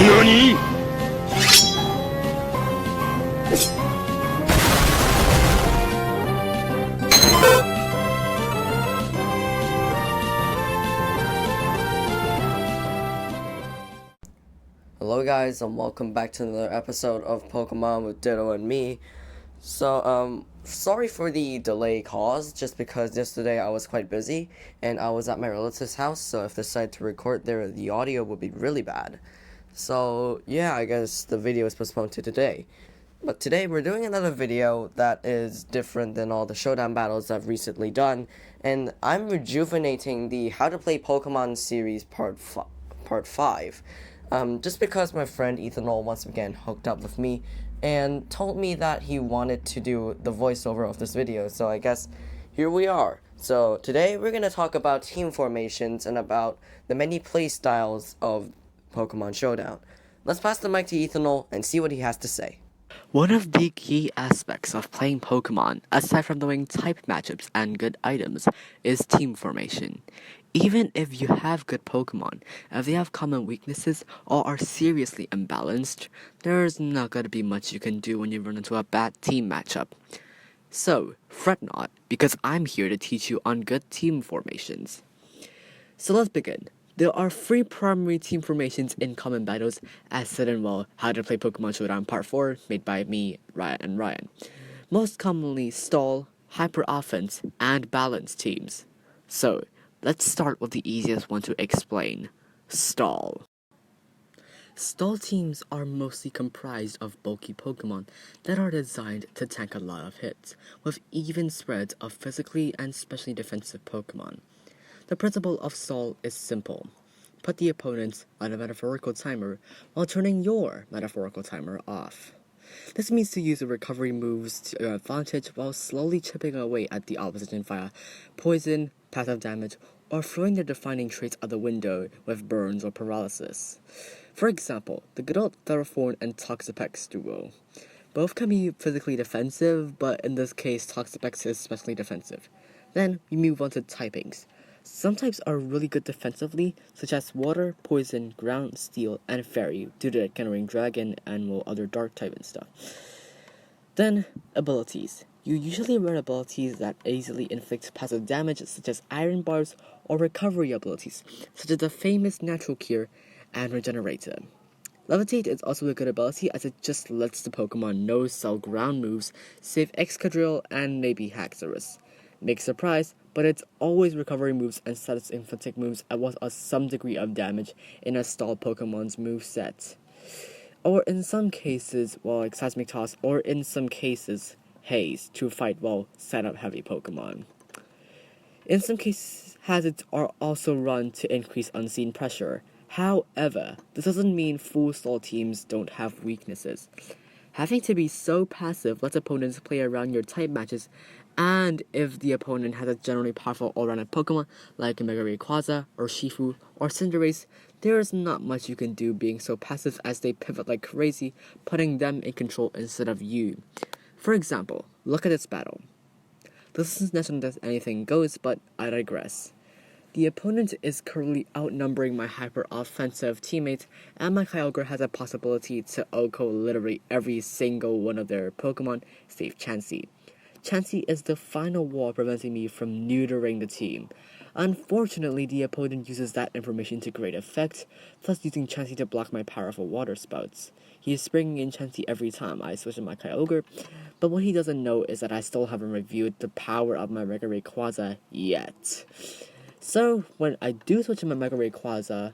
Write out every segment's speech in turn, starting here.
NANI?! Hello guys, and welcome back to another episode of Pokemon with Ditto and me. Sorry for the delay caused, just because yesterday I was quite busy, and I was at my relative's house, so if I decided to record there, the audio would be really bad. So, yeah, I guess the video is postponed to today. But today we're doing another video that is different than all the showdown battles I've recently done, and I'm rejuvenating the How to Play Pokemon series part 5. Just because my friend Ethanol once again hooked up with me and told me that he wanted to do the voiceover of this video, so I guess here we are. So today we're going to talk about team formations and about the many play styles of Pokemon Showdown. Let's pass the mic to Ethanol and see what he has to say. One of the key aspects of playing Pokemon, aside from knowing type matchups and good items, is team formation. Even if you have good Pokemon, if they have common weaknesses or are seriously imbalanced, there's not gonna be much you can do when you run into a bad team matchup. So, fret not, because I'm here to teach you on good team formations. So let's begin. There are 3 primary team formations in common battles, as said in How to Play Pokemon Showdown Part 4, made by me, Ryan, and Ryan. Most commonly stall, hyper offense, and balance teams. So, let's start with the easiest one to explain: stall. Stall teams are mostly comprised of bulky Pokemon that are designed to tank a lot of hits, with even spreads of physically and specially defensive Pokemon. The principle of stall is simple. Put the opponents on a metaphorical timer while turning your metaphorical timer off. This means to use the recovery moves to your advantage while slowly chipping away at the opposition via poison, passive damage, or throwing their defining traits out the window with burns or paralysis. For example, the good old Theraphorn and Toxapex duo. Both can be physically defensive, but in this case Toxapex is especially defensive. Then we move on to typings. Some types are really good defensively, such as Water, Poison, Ground, Steel, and Fairy, due to countering Dragon and other Dark type and stuff. Then, abilities. You usually run abilities that easily inflict passive damage, such as Iron Bars, or recovery abilities, such as the famous Natural Cure and Regenerator. Levitate is also a good ability, as it just lets the Pokemon no-sell ground moves, save Excadrill and maybe Haxorus. Big surprise, but it's always recovery moves and status inflicting moves at what are some degree of damage in a stalled Pokemon's moveset. Or in some cases, like Seismic Toss, or in some cases, Haze, to fight set-up heavy Pokemon. In some cases, hazards are also run to increase unseen pressure. However, this doesn't mean full stall teams don't have weaknesses. Having to be so passive lets opponents play around your type matches, and if the opponent has a generally powerful all-rounded Pokemon like Mega Rayquaza or Shifu or Cinderace, there is not much you can do being so passive as they pivot like crazy, putting them in control instead of you. For example, look at this battle. This isn't necessarily that anything goes, but I digress. The opponent is currently outnumbering my hyper-offensive teammates, and my Kyogre has a possibility to OHKO literally every single one of their Pokemon, save Chansey. Chansey is the final wall preventing me from neutering the team. Unfortunately, the opponent uses that information to great effect, thus using Chansey to block my powerful water spouts. He is bringing in Chansey every time I switch in my Kyogre, but what he doesn't know is that I still haven't reviewed the power of my Mega Rayquaza yet. So, when I do switch in my Mega Rayquaza,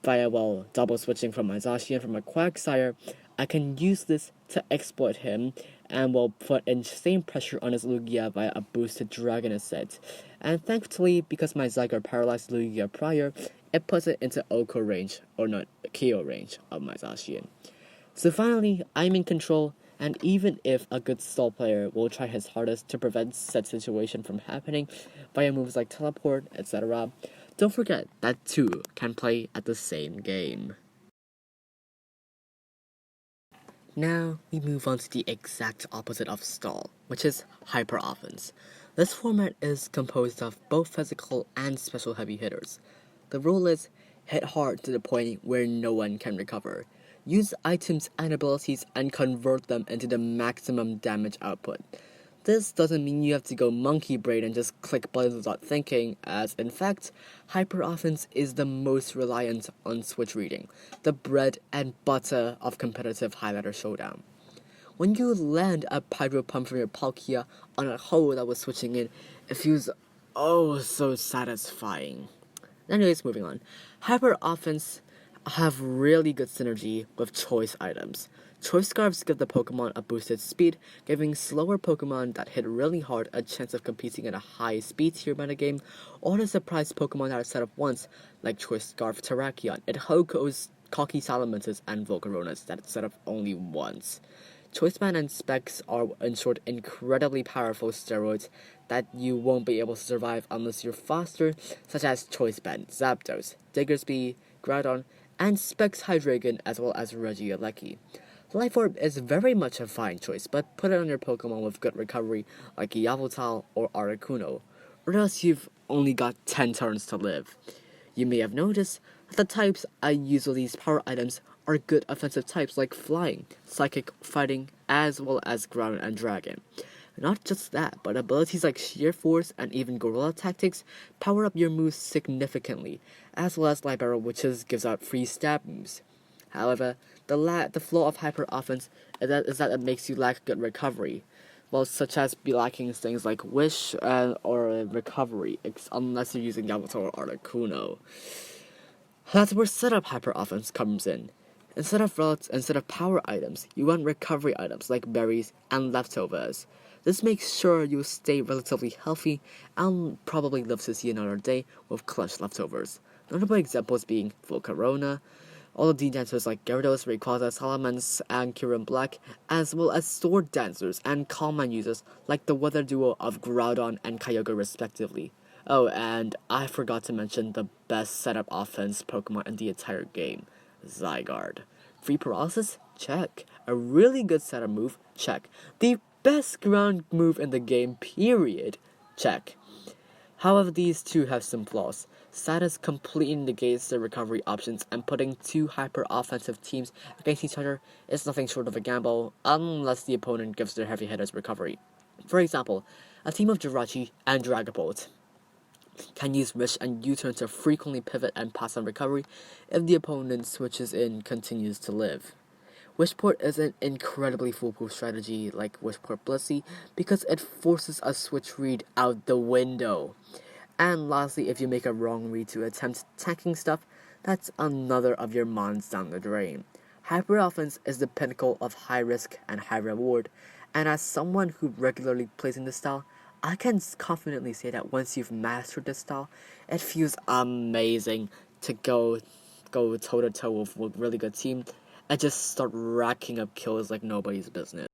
via, double switching from my Zacian from my Quagsire, I can use this to exploit him, and put insane pressure on his Lugia via a boosted Dragon Ascent. And thankfully, because my Zygarde paralyzed Lugia prior, it puts it into OHKO range, or not, KO range of my Zacian. So finally, I'm in control, and even if a good stall player will try his hardest to prevent said situation from happening via moves like Teleport, etc., don't forget that two can play at the same game. Now, we move on to the exact opposite of stall, which is hyper offense. This format is composed of both physical and special heavy hitters. The rule is hit hard to the point where no one can recover. use items and abilities and convert them into the maximum damage output. This doesn't mean you have to go monkey brain and just click buttons without thinking, as in fact, hyper offense is the most reliant on switch reading, the bread and butter of competitive highlighter showdown. When you land a pyro pump from your Palkia on a hole that was switching in, it feels oh so satisfying. Anyways, moving on. Hyper offense have really good synergy with choice items. Choice scarves give the Pokemon a boosted speed, giving slower Pokemon that hit really hard a chance of competing in a high speed tier metagame, or to surprise Pokemon that are set up once, like Choice Scarf Terrakion. It Hoko's Cocky Salamanters and Volcaronas that it's set up only once. Choice Band and Specs are, in short, incredibly powerful steroids that you won't be able to survive unless you're faster, such as Choice Band, Zapdos, Diggersby, Groudon, and Specs Hydreigon, as well as Regieleki. Life Orb is very much a fine choice, but put it on your Pokemon with good recovery, like Yveltal or Articuno, or else you've only got 10 turns to live. You may have noticed that the types I use with these power items are good offensive types like Flying, Psychic, Fighting, as well as Ground and Dragon. Not just that, but abilities like Sheer Force and even Gorilla Tactics power up your moves significantly, as well as Libero, which gives out free stab moves. However, the flaw of hyper offense is that it makes you lack good recovery, well, such as be lacking things like Wish or Recovery, unless you're using Yamato or Articuno. That's where setup hyper offense comes in. Instead of power items, you want recovery items like berries and leftovers. This makes sure you stay relatively healthy and probably live to see another day with clutch leftovers. Notable examples being Volcarona, all the D-dancers like Gyarados, Rayquaza, Salamence, and Kyurem Black, as well as sword dancers and Calm users like the weather duo of Groudon and Kyogre respectively. Oh, and I forgot to mention the best setup offense Pokemon in the entire game, Zygarde. Free paralysis? Check. A really good setup move? Check. The best ground move in the game, period? Check. However, these two have some flaws. Status completely negates their recovery options, and putting two hyper-offensive teams against each other is nothing short of a gamble, unless the opponent gives their heavy hitters recovery. For example, a team of Jirachi and Dragapult can use Wish and U-turn to frequently pivot and pass on recovery if the opponent switches in continues to live. Wishport is an incredibly foolproof strategy like Wishport Blissey because it forces a switch read out the window. And lastly, if you make a wrong read to attempt tanking stuff, that's another of your mons down the drain. Hyper offense is the pinnacle of high risk and high reward, and as someone who regularly plays in this style, I can confidently say that once you've mastered this style, it feels amazing to go toe to toe with a really good team and just start racking up kills like nobody's business.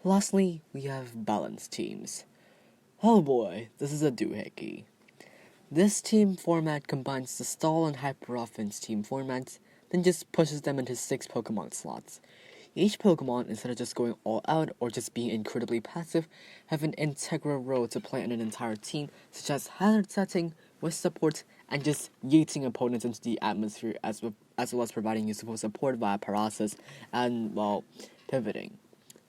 Lastly, we have balanced teams. Oh boy, this is a doohickey. This team format combines the stall and hyper offense team formats, then just pushes them into 6 Pokemon slots. Each Pokemon, instead of just going all out or just being incredibly passive, have an integral role to play in an entire team, such as hazard setting, with support, and just yeeting opponents into the atmosphere, as well as providing useful support via paralysis and, well, pivoting.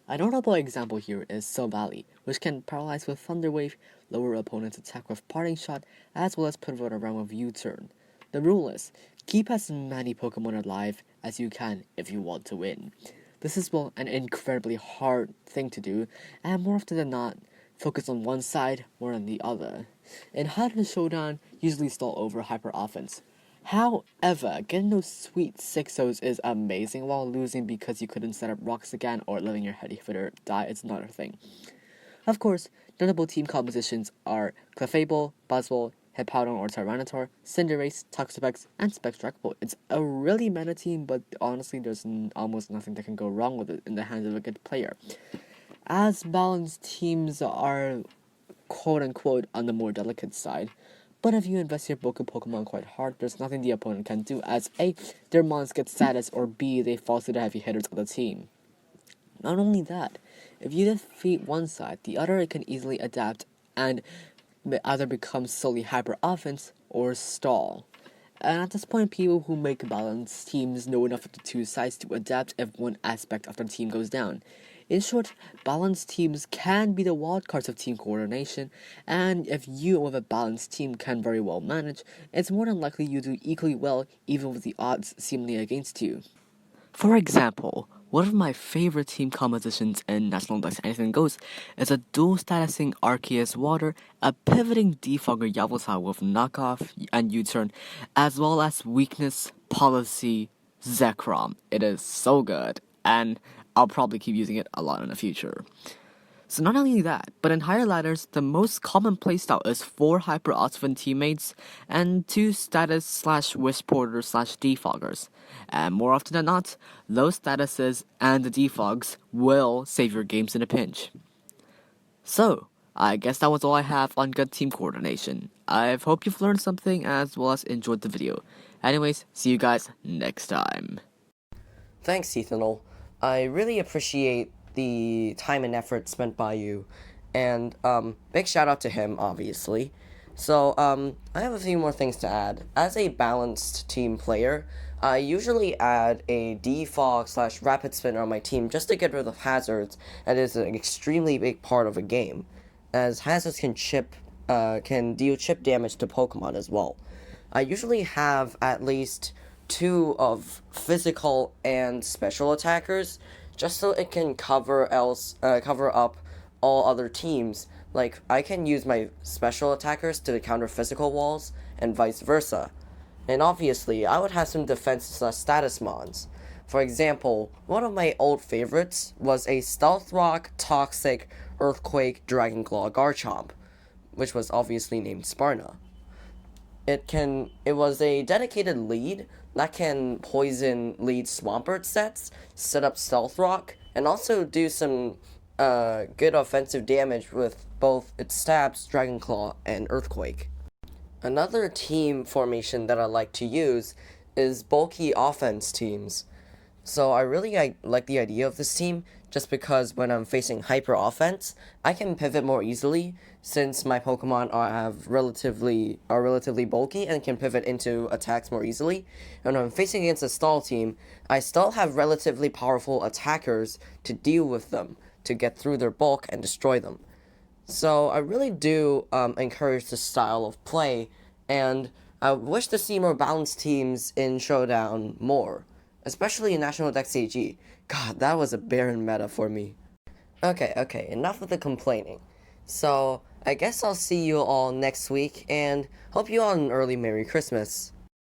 A notable example here is Silvally, which can paralyze with Thunder Wave, lower opponents' attack with Parting Shot, as well as pivot around with U-turn. The rule is, keep as many Pokemon alive as you can if you want to win. This is, well, an incredibly hard thing to do, and more often than not, focus on one side more than the other. In Hard Showdown, usually stall over hyper offense. However, getting those sweet 6-0s is amazing, while losing because you couldn't set up rocks again or letting your heavy hitter die is another thing. Of course, notable team compositions are Clefable, Buzzwole, Hippowdon or Tyranitar, Cinderace, Toxapex, and Spectractable. It's a really meta team, but honestly there's almost nothing that can go wrong with it in the hands of a good player. As balanced teams are quote-unquote on the more delicate side, but if you invest your Pokemon quite hard, there's nothing the opponent can do, as A, their mons get status, or B, they fall to the heavy hitters of the team. Not only that, if you defeat one side, the other can easily adapt and either become solely hyper offense or stall. And at this point, people who make balanced teams know enough of the two sides to adapt if one aspect of their team goes down. In short, balanced teams can be the wildcards of team coordination, and if you with a balanced team can very well manage, it's more than likely you do equally well even with the odds seemingly against you. For example, one of my favorite team compositions in National Dice Anything Goes is a dual statusing Arceus Water, a pivoting Defogger Yabusha with knockoff and U-turn, as well as weakness, policy, Zekrom. It is so good, and I'll probably keep using it a lot in the future. So not only that, but in higher ladders, the most common playstyle is 4 Hyper Osvin teammates and 2 status slash wish porters slash defoggers. And more often than not, low statuses and the defogs will save your games in a pinch. So, I guess that was all I have on good team coordination. I hope you've learned something as well as enjoyed the video. Anyways, see you guys next time. Thanks, Ethanol. I really appreciate the time and effort spent by you, and big shout out to him, obviously. So I have a few more things to add. As a balanced team player, I usually add a defog slash rapid spinner on my team just to get rid of hazards. That is an extremely big part of a game, as hazards can deal chip damage to Pokemon as well. I usually have at least 2 of physical and special attackers, just so it can cover up all other teams. Like, I can use my special attackers to counter physical walls, and vice versa. And obviously, I would have some defense status mons. For example, one of my old favorites was a Stealth Rock, Toxic, Earthquake, Dragonclaw Garchomp, which was obviously named Sparna. It was a dedicated lead that can poison lead Swampert sets, set up Stealth Rock, and also do some good offensive damage with both its stabs, Dragonclaw, and Earthquake. Another team formation that I like to use is bulky offense teams. So I like the idea of this team just because when I'm facing hyper offense, I can pivot more easily since my Pokemon are relatively bulky and can pivot into attacks more easily. And when I'm facing against a stall team, I still have relatively powerful attackers to deal with them, to get through their bulk and destroy them. So I really do encourage this style of play, and I wish to see more balanced teams in Showdown more, especially in National Dex AG. God, that was a barren meta for me. Okay, enough of the complaining. So, I guess I'll see you all next week, and hope you all an early Merry Christmas.